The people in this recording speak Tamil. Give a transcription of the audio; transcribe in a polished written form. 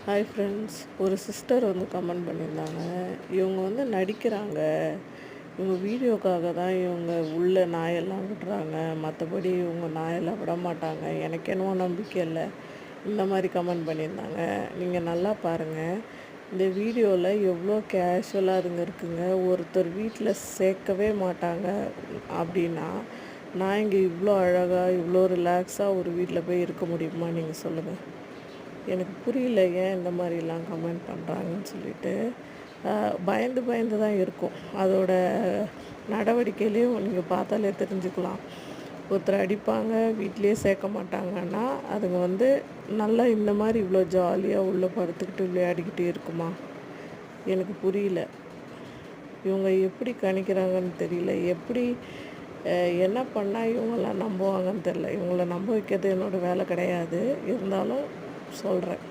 ஹாய் ஃப்ரெண்ட்ஸ், ஒரு சிஸ்டர் வந்து கமெண்ட் பண்ணியிருந்தாங்க. இவங்க வந்து நடிக்கிறாங்க, இவங்க வீடியோக்காக தான் இவங்க உள்ள நாயெல்லாம் விடுறாங்க, மற்றபடி இவங்க நாயெல்லாம் விட மாட்டாங்க, எனக்கு என்னவோ நம்பிக்கை இல்லை, இந்த மாதிரி கமெண்ட் பண்ணியிருந்தாங்க. நீங்கள் நல்லா பாருங்கள், இந்த வீடியோவில் எவ்வளோ கேஷுவலாக அதுங்க இருக்குங்க. ஒருத்தர் வீட்டில் சேர்க்கவே மாட்டாங்க அப்படின்னா, நான் இங்கே இவ்வளோ அழகாக இவ்வளோ ரிலாக்ஸாக ஒரு வீட்டில் போய் இருக்க முடியுமா? நீங்கள் சொல்லுங்கள். எனக்கு புரியல ஏன் இந்த மாதிரிலாம் கமெண்ட் பண்ணுறாங்கன்னு சொல்லிட்டு. பயந்து பயந்து தான் இருக்கும். அதோட நடவடிக்கையிலையும் நீங்கள் பார்த்தாலே தெரிஞ்சுக்கலாம். ஒருத்தர் அடிப்பாங்க, வீட்டிலேயே சேர்க்க மாட்டாங்கன்னா அதுங்க வந்து நல்லா இந்த மாதிரி இவ்வளோ ஜாலியாக உள்ளே படுத்துக்கிட்டு விளையாடிக்கிட்டு இருக்குமா? எனக்கு புரியல. இவங்க எப்படி கணிக்கிறாங்கன்னு தெரியல. எப்படி என்ன பண்ணால் இவங்கெல்லாம் நம்புவாங்கன்னு தெரில. இவங்கள நம்ப வைக்கிறது என்னோடய வேலை கிடையாது. இருந்தாலும் சொல்கிறேன்.